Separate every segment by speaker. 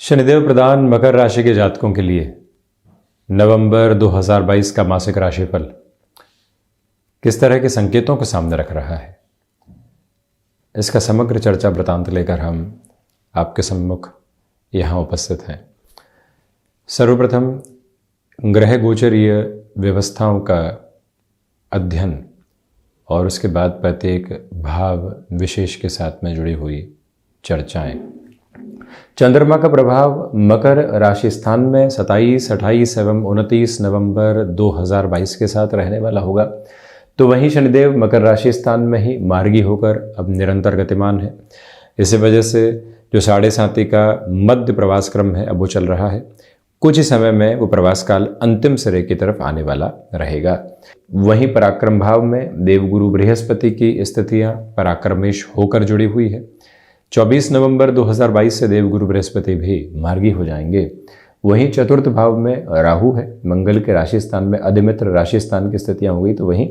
Speaker 1: शनिदेव प्रदान मकर राशि के जातकों के लिए नवंबर 2022 का मासिक राशिफल किस तरह के संकेतों को सामने रख रहा है, इसका समग्र चर्चा वृतांत लेकर हम आपके सम्मुख यहाँ उपस्थित हैं। सर्वप्रथम ग्रह गोचरीय व्यवस्थाओं का अध्ययन और उसके बाद प्रत्येक भाव विशेष के साथ में जुड़ी हुई चर्चाएं। चंद्रमा का प्रभाव मकर राशि स्थान में 27, 28 एवं 29 नवंबर 2022 के साथ रहने वाला होगा। तो वहीं शनिदेव मकर राशि स्थान में ही मार्गी होकर अब निरंतर गतिमान है। इसी वजह से जो 7.5 का मध्य प्रवास क्रम है अब वो चल रहा है। कुछ ही समय में वो प्रवास काल अंतिम सिरे की तरफ आने वाला रहेगा। वहीं पराक्रम भाव में देवगुरु बृहस्पति की स्थितियां पराक्रमेश होकर जुड़ी हुई है। 24 नवंबर 2022 से देवगुरु बृहस्पति भी मार्गी हो जाएंगे। वहीं चतुर्थ भाव में राहु है, मंगल के राशि स्थान में अधिमित्र राशि स्थान की स्थितियां हो गई। तो वहीं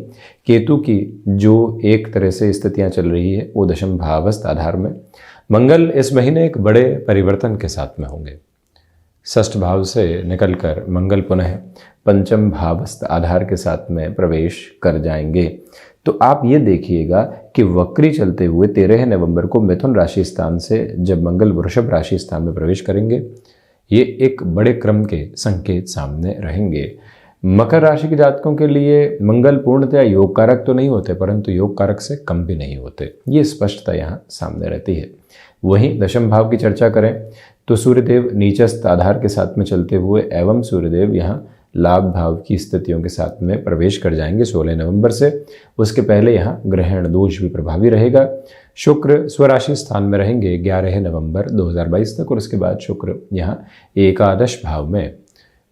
Speaker 1: केतु की जो एक तरह से स्थितियां चल रही है वो दशम भावस्थ आधार में। मंगल इस महीने एक बड़े परिवर्तन के साथ में होंगे। षष्ठ भाव से निकलकर मंगल पुनः पंचम भावस्थ आधार के साथ में प्रवेश कर जाएंगे। तो आप ये देखिएगा कि वक्री चलते हुए 13 नवंबर को मिथुन राशि स्थान से जब मंगल वृषभ राशि स्थान में प्रवेश करेंगे, ये एक बड़े क्रम के संकेत सामने रहेंगे। मकर राशि के जातकों के लिए मंगल पूर्णतया योग कारक तो नहीं होते, परंतु योग कारक से कम भी नहीं होते, ये स्पष्टता यहाँ सामने रहती है। वहीं दशम भाव की चर्चा करें तो सूर्यदेव नीचस्थ आधार के साथ में चलते हुए एवं सूर्यदेव यहाँ लाभ भाव की स्थितियों के साथ में प्रवेश कर जाएंगे 16 नवंबर से। उसके पहले यहाँ ग्रहण दोष भी प्रभावी रहेगा। शुक्र स्वराशि स्थान में रहेंगे 11 नवंबर 2022 तक और उसके बाद शुक्र यहाँ एकादश भाव में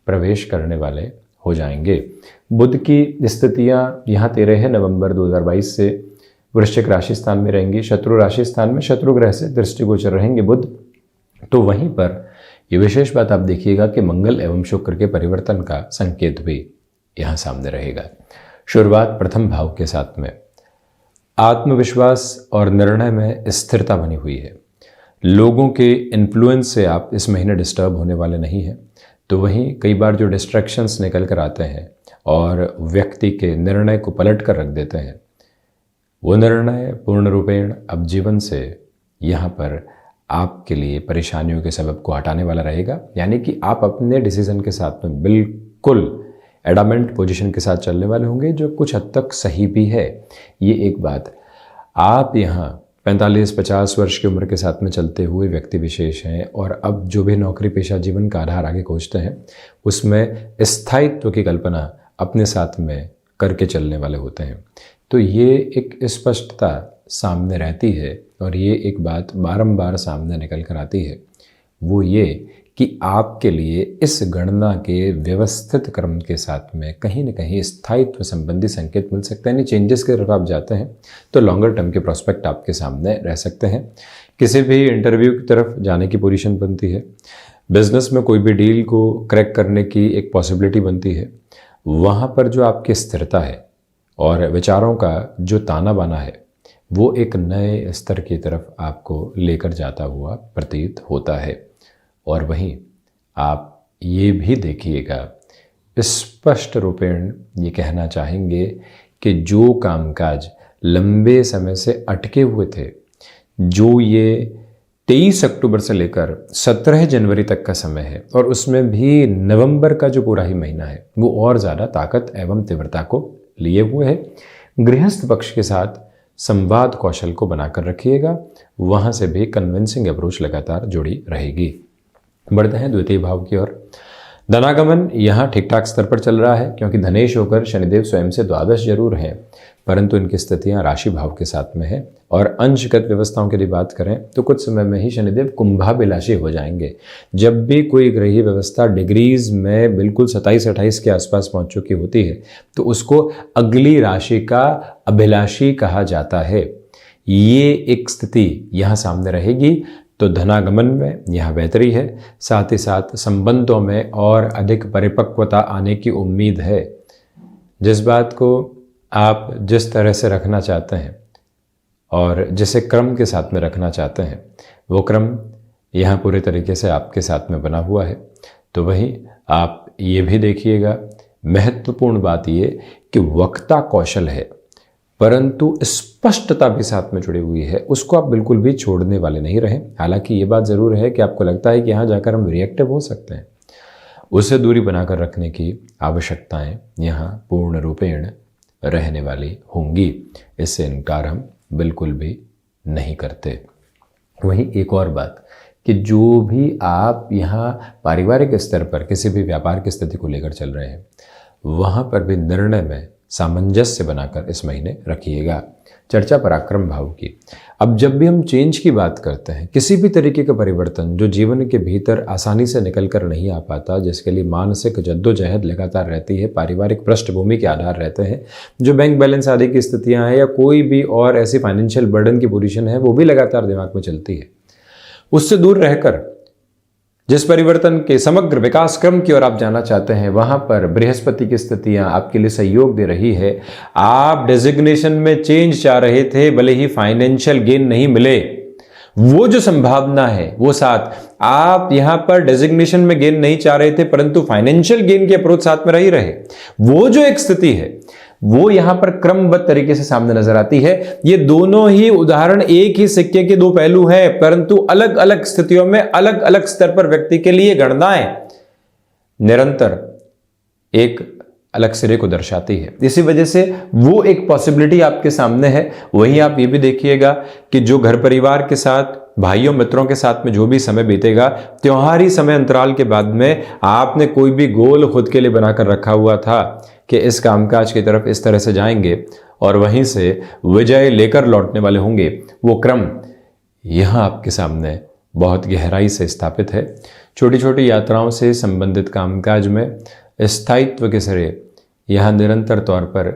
Speaker 1: प्रवेश करने वाले हो जाएंगे। बुध की स्थितियाँ यहाँ 13 नवंबर 2022 से वृश्चिक राशि स्थान में रहेंगी। शत्रु राशि स्थान में शत्रु ग्रह से दृष्टिगोचर रहेंगे बुध। तो वहीं पर ये विशेष बात आप देखिएगा कि मंगल एवं शुक्र के परिवर्तन का संकेत भी यहाँ सामने रहेगा। शुरुआत प्रथम भाव के साथ में आत्मविश्वास और निर्णय में स्थिरता बनी हुई है। लोगों के इन्फ्लुएंस से आप इस महीने डिस्टर्ब होने वाले नहीं हैं। तो वहीं कई बार जो डिस्ट्रैक्शंस निकल कर आते हैं और व्यक्ति के निर्णय को पलट कर रख देते हैं, वो निर्णय पूर्ण रूपेण अब जीवन से यहाँ पर आपके लिए परेशानियों के सबब को हटाने वाला रहेगा। यानी कि आप अपने डिसीजन के साथ में बिल्कुल एडामेंट पोजीशन के साथ चलने वाले होंगे, जो कुछ हद तक सही भी है। ये एक बात। आप यहाँ 45-50 वर्ष की उम्र के साथ में चलते हुए व्यक्ति विशेष हैं और अब जो भी नौकरी पेशा जीवन का आधार आगे खोजते हैं उसमें स्थायित्व की कल्पना अपने साथ में करके चलने वाले होते हैं। तो ये एक स्पष्टता सामने रहती है और ये एक बात बारंबार सामने निकल कर आती है, वो ये कि आपके लिए इस गणना के व्यवस्थित क्रम के साथ में कहीं न कहीं स्थायित्व संबंधी संकेत मिल सकते हैं। चेंजेस की तरफ आप जाते हैं तो लॉन्गर टर्म के प्रोस्पेक्ट आपके सामने रह सकते हैं। किसी भी इंटरव्यू की तरफ जाने की पोजीशन बनती है। बिजनेस में कोई भी डील को क्रैक करने की एक पॉसिबिलिटी बनती है। वहाँ पर जो आपकी स्थिरता है और विचारों का जो ताना बाना है वो एक नए स्तर की तरफ आपको लेकर जाता हुआ प्रतीत होता है। और वहीं आप ये भी देखिएगा, स्पष्ट रूपेण ये कहना चाहेंगे कि जो कामकाज लंबे समय से अटके हुए थे, जो ये 23 अक्टूबर से लेकर 17 जनवरी तक का समय है और उसमें भी नवंबर का जो पूरा ही महीना है वो और ज़्यादा ताकत एवं तीव्रता को लिए हुए है। गृहस्थ पक्ष के साथ संवाद कौशल को बनाकर रखिएगा, वहाँ से भी कन्विंसिंग अप्रोच लगातार जुड़ी रहेगी। बढ़ते हैं द्वितीय भाव की ओर। धनागमन यहाँ ठीक ठाक स्तर पर चल रहा है, क्योंकि धनेश होकर शनिदेव स्वयं से द्वादश जरूर हैं, परंतु इनकी स्थितियाँ राशि भाव के साथ में है। और अंशगत व्यवस्थाओं की बात करें तो कुछ समय में ही शनिदेव कुंभाभिलाषी हो जाएंगे। जब भी कोई ग्रही व्यवस्था डिग्रीज में बिल्कुल 27-28 के आसपास पहुंच चुकी होती है तो उसको अगली राशि का अभिलाषी कहा जाता है। ये एक स्थिति यहाँ सामने रहेगी। तो धनागमन में यहाँ बेहतरी है, साथ ही साथ संबंधों में और अधिक परिपक्वता आने की उम्मीद है। जिस बात को आप जिस तरह से रखना चाहते हैं और जिसे क्रम के साथ में रखना चाहते हैं, वो क्रम यहाँ पूरे तरीके से आपके साथ में बना हुआ है। तो वहीं आप ये भी देखिएगा, महत्वपूर्ण बात ये कि वक्ता कौशल है परंतु स्पष्टता भी साथ में जुड़ी हुई है, उसको आप बिल्कुल भी छोड़ने वाले नहीं रहें। हालांकि ये बात ज़रूर है कि आपको लगता है कि यहाँ जाकर हम रिएक्टिव हो सकते हैं, उससे दूरी बनाकर रखने की आवश्यकताएं यहाँ पूर्ण रूपेण रहने वाली होंगी, इससे इनकार हम बिल्कुल भी नहीं करते। वहीं एक और बात कि जो भी आप यहाँ पारिवारिक स्तर पर किसी भी व्यापार की स्थिति को लेकर चल रहे हैं, वहाँ पर भी निर्णय में सामंजस्य बनाकर इस महीने रखिएगा। चर्चा पराक्रम भाव की। अब जब भी हम चेंज की बात करते हैं, किसी भी तरीके का परिवर्तन जो जीवन के भीतर आसानी से निकल कर नहीं आ पाता, जिसके लिए मानसिक जद्दोजहद लगातार रहती है, पारिवारिक पृष्ठभूमि के आधार रहते हैं, जो बैंक बैलेंस आदि की स्थितियां हैं या कोई भी और ऐसी फाइनेंशियल बर्डन की पोजीशन है, वो भी लगातार दिमाग में चलती है। उससे दूर रहकर जिस परिवर्तन के समग्र विकास क्रम की ओर आप जाना चाहते हैं, वहां पर बृहस्पति की स्थितियां आपके लिए सहयोग दे रही है। आप डेजिग्नेशन में चेंज चाह रहे थे, भले ही फाइनेंशियल गेन नहीं मिले, वो जो संभावना है वो साथ, आप यहां पर डेजिग्नेशन में गेन नहीं चाह रहे थे परंतु फाइनेंशियल गेन की अप्रोच साथ में रहे, वो जो एक स्थिति है वो यहां पर क्रमबद्ध तरीके से सामने नजर आती है। ये दोनों ही उदाहरण एक ही सिक्के के दो पहलू हैं, परंतु अलग अलग स्थितियों में अलग अलग स्तर पर व्यक्ति के लिए गणनाएं निरंतर एक अलग सिरे को दर्शाती है। इसी वजह से वो एक पॉसिबिलिटी आपके सामने है। वहीं आप ये भी देखिएगा कि जो घर परिवार के साथ, भाइयों मित्रों के साथ में जो भी समय बीतेगा, त्योहारी समय अंतराल के बाद में आपने कोई भी गोल खुद के लिए बनाकर रखा हुआ था कि इस कामकाज की तरफ इस तरह से जाएंगे और वहीं से विजय लेकर लौटने वाले होंगे, वो क्रम यहाँ आपके सामने बहुत गहराई से स्थापित है। छोटी छोटी यात्राओं से संबंधित कामकाज में स्थायित्व के सिरे यहाँ निरंतर तौर पर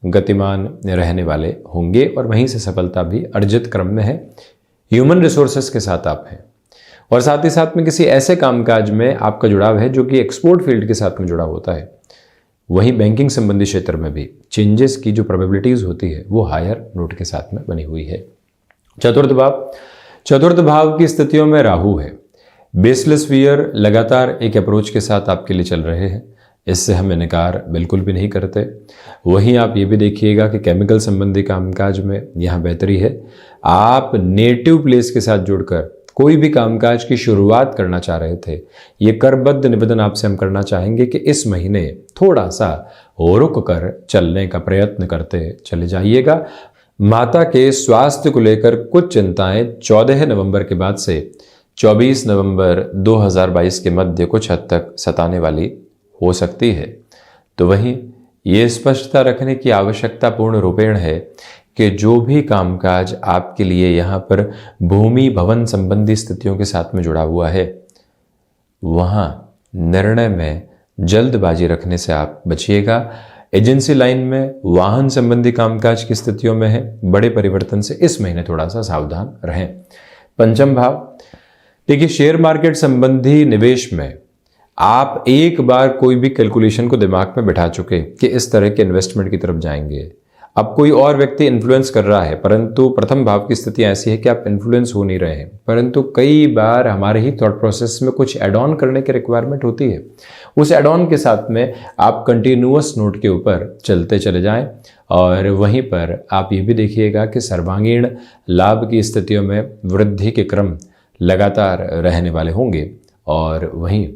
Speaker 1: गतिमान रहने वाले होंगे और वहीं से सफलता भी अर्जित क्रम में है। ह्यूमन रिसोर्सेस के साथ आप हैं और साथ ही साथ में किसी ऐसे कामकाज में आपका जुड़ाव है जो कि एक्सपोर्ट फील्ड के साथ में जुड़ा होता है। वहीं बैंकिंग संबंधी क्षेत्र में भी चेंजेस की जो प्रोबेबिलिटीज होती है वो हायर नोट के साथ में बनी हुई है। चतुर्थ भाव की स्थितियों में राहु है। बेसलेस फियर लगातार एक अप्रोच के साथ आपके लिए चल रहे हैं, इससे हम इनकार बिल्कुल भी नहीं करते। वहीं आप ये भी देखिएगा कि केमिकल संबंधी कामकाज में यहाँ बेहतरी है। आप नेटिव प्लेस के साथ जुड़कर कोई भी कामकाज की शुरुआत करना चाह रहे थे, ये करबद्ध निवेदन आपसे हम करना चाहेंगे कि इस महीने थोड़ा सा रुक कर चलने का प्रयत्न करते चले जाइएगा। माता के स्वास्थ्य को लेकर कुछ चिंताएं 14 नवंबर के बाद से 24 नवंबर 2022 के मध्य कुछ हद तक सताने वाली हो सकती है। तो वहीं ये स्पष्टता रखने की आवश्यकता पूर्ण रूपेण है कि जो भी कामकाज आपके लिए यहाँ पर भूमि भवन संबंधी स्थितियों के साथ में जुड़ा हुआ है, वहाँ निर्णय में जल्दबाजी रखने से आप बचिएगा। एजेंसी लाइन में वाहन संबंधी कामकाज की स्थितियों में है, बड़े परिवर्तन से इस महीने थोड़ा सा सावधान रहें। पंचम भाव, देखिए शेयर मार्केट संबंधी निवेश में आप एक बार कोई भी कैलकुलेशन को दिमाग में बिठा चुके कि इस तरह के इन्वेस्टमेंट की तरफ जाएंगे। अब कोई और व्यक्ति इन्फ्लुएंस कर रहा है, परंतु प्रथम भाव की स्थिति ऐसी है कि आप इन्फ्लुएंस हो नहीं रहे हैं, परंतु कई बार हमारे ही थॉट प्रोसेस में कुछ एड ऑन करने की रिक्वायरमेंट होती है। उस एड ऑन के साथ में आप कंटिन्यूअस नोट के ऊपर चलते चले जाएं और वहीं पर आप ये भी देखिएगा कि सर्वांगीण लाभ की स्थितियों में वृद्धि के क्रम लगातार रहने वाले होंगे। और वहीं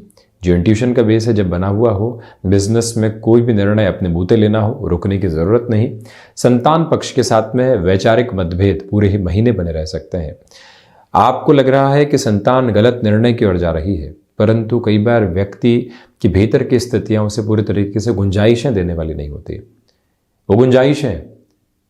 Speaker 1: जो इंट्यूशन का बेस है जब बना हुआ हो, बिजनेस में कोई भी निर्णय अपने बूते लेना हो, रुकने की ज़रूरत नहीं। संतान पक्ष के साथ में वैचारिक मतभेद पूरे ही महीने बने रह सकते हैं। आपको लग रहा है कि संतान गलत निर्णय की ओर जा रही है, परंतु कई बार व्यक्ति की भीतर की स्थितियां उसे पूरी तरीके से गुंजाइशें देने वाली नहीं होती। वो गुंजाइशें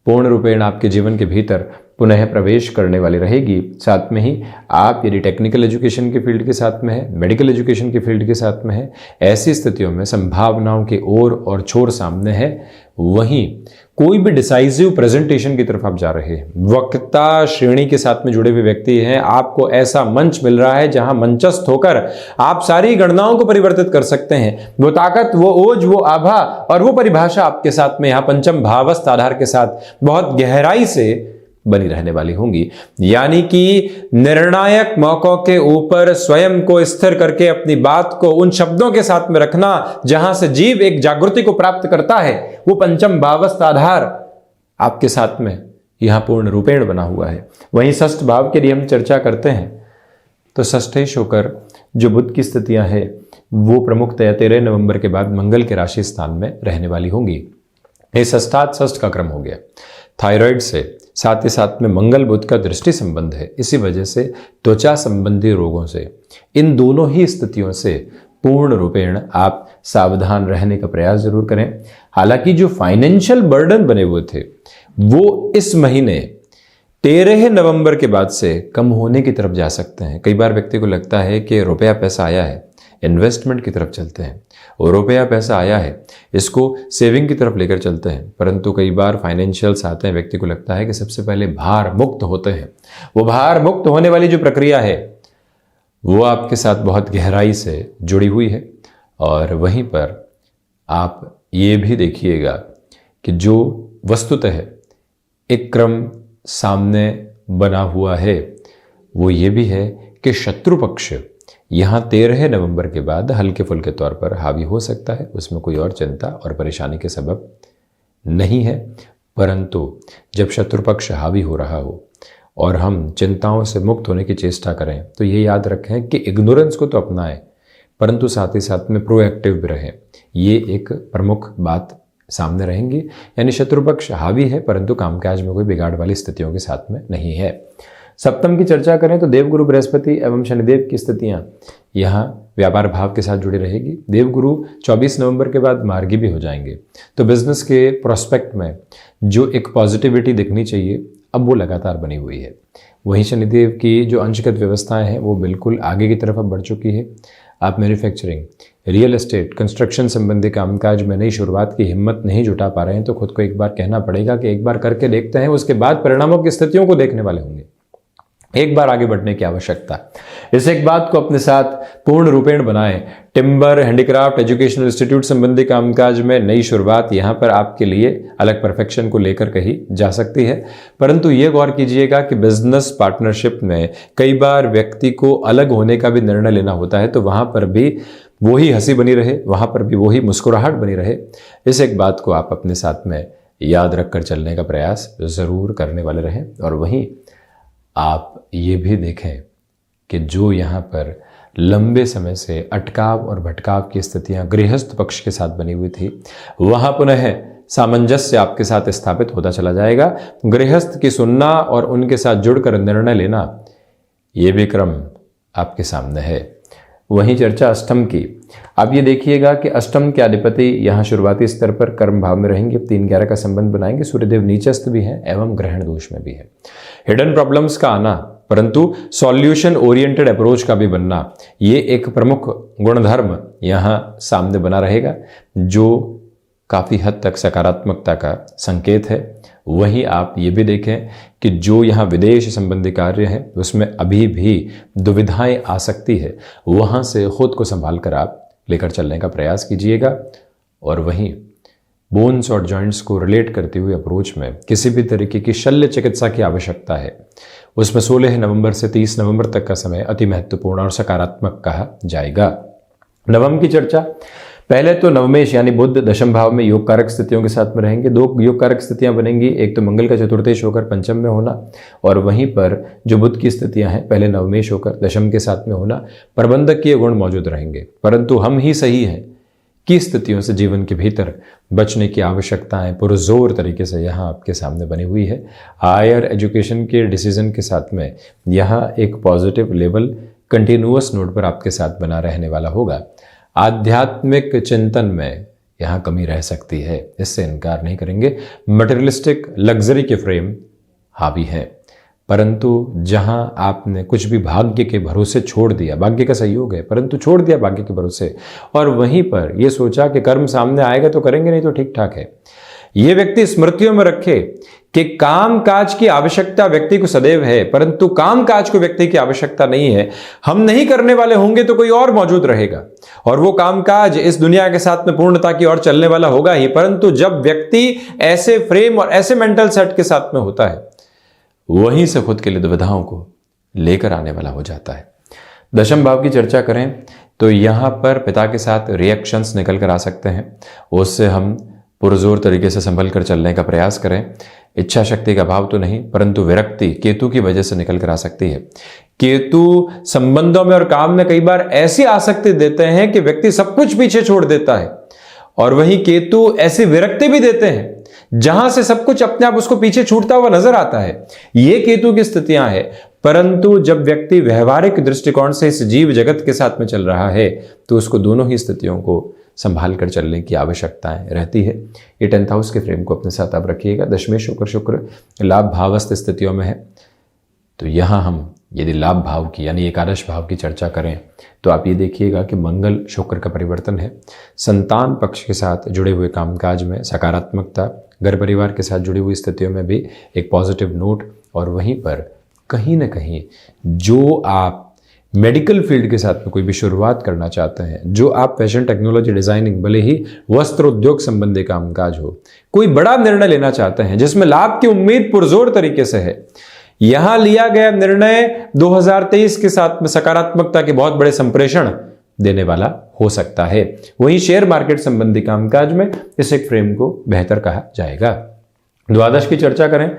Speaker 1: पूर्ण रूपेण आपके जीवन के भीतर पुनः प्रवेश करने वाली रहेगी। साथ में ही आप यदि टेक्निकल एजुकेशन के फील्ड के साथ में है, मेडिकल एजुकेशन के फील्ड के साथ में है, ऐसी स्थितियों में संभावनाओं की ओर और छोर सामने है। वहीं कोई भी डिसाइसिव प्रेजेंटेशन की तरफ आप जा रहे हैं, वक्ता श्रेणी के साथ में जुड़े हुए व्यक्ति हैं, आपको ऐसा मंच मिल रहा है जहां मंचस्थ होकर आप सारी गणनाओं को परिवर्तित कर सकते हैं। वो ताकत, वो ओज, वो आभा और वो परिभाषा आपके साथ में यहाँ पंचम भावस्थ आधार के साथ बहुत गहराई से बनी रहने वाली होंगी। यानी कि निर्णायक मौकों के ऊपर स्वयं को स्थिर करके अपनी बात को उन शब्दों के साथ में रखना जहां से जीव एक जागृति को प्राप्त करता है, वो पंचम भावस्थ आधार आपके साथ में यहां पूर्ण रूपेण बना हुआ है। वहीं षष्ठ भाव के लिए हम चर्चा करते हैं तो षष्ठेश होकर जो बुध की स्थितियां हैं वो प्रमुखतया 13 नवंबर के बाद मंगल के राशि स्थान में रहने वाली होंगी। ये षष्ठात षष्ठ का क्रम हो गया। थायराइड से साथ ही साथ में मंगल बुध का दृष्टि संबंध है, इसी वजह से त्वचा संबंधी रोगों से, इन दोनों ही स्थितियों से पूर्ण रूपेण आप सावधान रहने का प्रयास जरूर करें। हालांकि जो फाइनेंशियल बर्डन बने हुए थे वो इस महीने 13 नवंबर के बाद से कम होने की तरफ जा सकते हैं। कई बार व्यक्ति को लगता है कि रुपया पैसा आया है, इन्वेस्टमेंट की तरफ चलते हैं, और रुपया पैसा आया है इसको सेविंग की तरफ लेकर चलते हैं, परंतु कई बार फाइनेंशियल्स आते हैं, व्यक्ति को लगता है कि सबसे पहले भार मुक्त होते हैं। वो भार मुक्त होने वाली जो प्रक्रिया है वो आपके साथ बहुत गहराई से जुड़ी हुई है। और वहीं पर आप ये भी देखिएगा कि जो वस्तुतः एक क्रम सामने बना हुआ है वो ये भी है कि शत्रु पक्ष यहाँ 13 नवंबर के बाद हल्के फुल्के तौर पर हावी हो सकता है। उसमें कोई और चिंता और परेशानी के सबब नहीं है, परंतु जब शत्रु पक्ष हावी हो रहा हो और हम चिंताओं से मुक्त होने की चेष्टा करें तो ये याद रखें कि इग्नोरेंस को तो अपनाएं, परंतु साथ ही साथ में प्रोएक्टिव भी रहें। ये एक प्रमुख बात सामने रहेंगी। यानी शत्रु पक्ष हावी है परंतु कामकाज में कोई बिगाड़ वाली स्थितियों के साथ में नहीं है। सप्तम की चर्चा करें तो देवगुरु बृहस्पति एवं शनिदेव की स्थितियां यहाँ व्यापार भाव के साथ जुड़ी रहेगी। देवगुरु 24 नवंबर के बाद मार्गी भी हो जाएंगे, तो बिजनेस के प्रोस्पेक्ट में जो एक पॉजिटिविटी दिखनी चाहिए अब वो लगातार बनी हुई है। वहीं शनिदेव की जो अंशगत व्यवस्थाएं हैं वो बिल्कुल आगे की तरफ अब बढ़ चुकी है। आप मैन्युफैक्चरिंग, रियल एस्टेट, कंस्ट्रक्शन संबंधी कामकाज में नई शुरुआत की हिम्मत नहीं जुटा पा रहे हैं तो खुद को एक बार कहना पड़ेगा कि एक बार करके देखते हैं, उसके बाद परिणामों की स्थितियों को देखने वाले होंगे। एक बार आगे बढ़ने की आवश्यकता। इस एक बात को अपने साथ पूर्ण रूपेण बनाएं। टिम्बर, हैंडीक्राफ्ट, एजुकेशनल इंस्टीट्यूट संबंधी कामकाज में नई शुरुआत यहाँ पर आपके लिए अलग परफेक्शन को लेकर कही जा सकती है, परंतु ये गौर कीजिएगा कि बिजनेस पार्टनरशिप में कई बार व्यक्ति को अलग होने का भी निर्णय लेना होता है, तो वहां पर भी वही हंसी बनी रहे, वहां पर भी वही मुस्कुराहट बनी रहे। इस एक बात को आप अपने साथ में याद रखकर चलने का प्रयास जरूर करने वाले रहें। और वहीं आप ये भी देखें कि जो यहाँ पर लंबे समय से अटकाव और भटकाव की स्थितियां गृहस्थ पक्ष के साथ बनी हुई थी, वहां पुनः सामंजस्य आपके साथ स्थापित होता चला जाएगा। गृहस्थ की सुनना और उनके साथ जुड़कर निर्णय लेना, ये भी क्रम आपके सामने है। वहीं चर्चा अष्टम की। अब ये देखिएगा कि अष्टम के अधिपति यहाँ शुरुआती स्तर पर कर्म भाव में रहेंगे, 3-11 का संबंध बनाएंगे। सूर्यदेव नीचस्थ भी हैं एवं ग्रहण दोष में भी है। हिडन प्रॉब्लम्स का आना परंतु सॉल्यूशन ओरिएंटेड अप्रोच का भी बनना, ये एक प्रमुख गुणधर्म यहाँ सामने बना रहेगा जो काफ़ी हद तक सकारात्मकता का संकेत है। वहीं आप ये भी देखें कि जो यहाँ विदेश संबंधी कार्य है उसमें अभी भी दुविधाएं आ सकती है, वहाँ से खुद को संभाल कर आप लेकर चलने का प्रयास कीजिएगा। और वहीं बोन्स और जॉइंट्स को रिलेट करते हुए अप्रोच में किसी भी तरीके की शल्य चिकित्सा की आवश्यकता है, उसमें 16 नवंबर से 30 नवंबर तक का समय अति महत्वपूर्ण और सकारात्मक कहा जाएगा। नवम की चर्चा। पहले तो नवमेश यानी बुध दशम भाव में योग कारक स्थितियों के साथ में रहेंगे। 2 योग कारक स्थितियां बनेंगी, एक तो मंगल का चतुर्थेश होकर पंचम में होना, और वहीं पर जो बुध की स्थितियां हैं पहले नवमेश होकर दशम के साथ में होना। प्रबंधकीय गुण मौजूद रहेंगे, परंतु हम ही सही हैं कि स्थितियों से जीवन के भीतर बचने की आवश्यकताएं पुरजोर तरीके से यहाँ आपके सामने बनी हुई है। हायर एजुकेशन के डिसीजन के साथ में यहाँ एक पॉजिटिव लेवल कंटिन्यूअस नोट पर आपके साथ बना रहने वाला होगा। आध्यात्मिक चिंतन में यहाँ कमी रह सकती है, इससे इनकार नहीं करेंगे। मटेरियलिस्टिक लग्जरी के फ्रेम हावी हैं, परंतु जहां आपने कुछ भी भाग्य के भरोसे छोड़ दिया, भाग्य का सहयोग है परंतु छोड़ दिया भाग्य के भरोसे, और वहीं पर यह सोचा कि कर्म सामने आएगा तो करेंगे, नहीं तो ठीक ठाक है। यह व्यक्ति स्मृतियों में रखे कि काम काज की आवश्यकता व्यक्ति को सदैव है, परंतु काम काज को व्यक्ति की आवश्यकता नहीं है। हम नहीं करने वाले होंगे तो कोई और मौजूद रहेगा, और वो काम काज इस दुनिया के साथ में पूर्णता की ओर चलने वाला होगा ही। परंतु जब व्यक्ति ऐसे फ्रेम और ऐसे मेंटल सेट के साथ में होता है, वहीं से खुद के लिए दुविधाओं को लेकर आने वाला हो जाता है। दशम भाव की चर्चा करें तो यहाँ पर पिता के साथ रिएक्शंस निकल कर आ सकते हैं, उससे हम पुरजोर तरीके से संभल कर चलने का प्रयास करें। इच्छा शक्ति का भाव तो नहीं, परंतु विरक्ति केतु की वजह से निकल कर आ सकती है। केतु संबंधों में और काम में कई बार ऐसी आसक्ति देते हैं कि व्यक्ति सब कुछ पीछे छोड़ देता है, और वहीं केतु ऐसी विरक्ति भी देते हैं जहां से सब कुछ अपने आप उसको पीछे छूटता हुआ नजर आता है। ये केतु की स्थितियां हैं। परंतु जब व्यक्ति व्यवहारिक दृष्टिकोण से इस जीव जगत के साथ में चल रहा है तो उसको दोनों ही स्थितियों को संभाल कर चलने की आवश्यकताएं रहती है। ये 10th हाउस के फ्रेम को अपने साथ आप रखिएगा। दशमेश शुक्र लाभ भावस्थ स्थितियों में है, तो यहां हम यदि लाभ भाव की यानी एकादश भाव की चर्चा करें तो आप ये देखिएगा कि मंगल शुक्र का परिवर्तन है। संतान पक्ष के साथ जुड़े हुए कामकाज में सकारात्मकता, घर परिवार के साथ जुड़ी हुई स्थितियों में भी एक पॉजिटिव नोट, और वहीं पर कहीं ना कहीं जो आप मेडिकल फील्ड के साथ में कोई भी शुरुआत करना चाहते हैं, जो आप फैशन टेक्नोलॉजी डिजाइनिंग, भले ही वस्त्र उद्योग संबंधी कामकाज हो, कोई बड़ा निर्णय लेना चाहते हैं जिसमें लाभ की उम्मीद पुरजोर तरीके से है, यहां लिया गया निर्णय 2023 के साथ में सकारात्मकता के बहुत बड़े संप्रेषण देने वाला हो सकता है। वहीं शेयर मार्केट संबंधी कामकाज में इस एक फ्रेम को बेहतर कहा जाएगा। द्वादश की चर्चा करें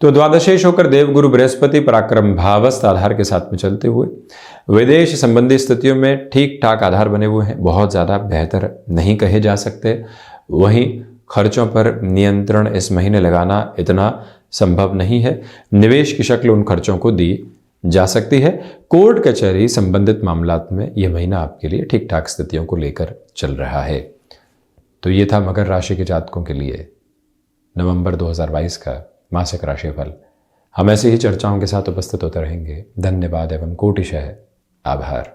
Speaker 1: तो द्वादशेश होकर देवगुरु बृहस्पति पराक्रम भावस्थ आधार के साथ में चलते हुए विदेश संबंधी स्थितियों में ठीक ठाक आधार बने हुए हैं, बहुत ज़्यादा बेहतर नहीं कहे जा सकते। वहीं खर्चों पर नियंत्रण इस महीने लगाना इतना संभव नहीं है। निवेश की शक्ल उन खर्चों को दी जा सकती है। कोर्ट कचहरी संबंधित मामलात में यह महीना आपके लिए ठीक ठाक स्थितियों को लेकर चल रहा है। तो ये था मकर राशि के जातकों के लिए नवंबर 2022 का मासिक राशिफल। हम ऐसी ही चर्चाओं के साथ उपस्थित होते रहेंगे। धन्यवाद एवं कोटिशः आभार।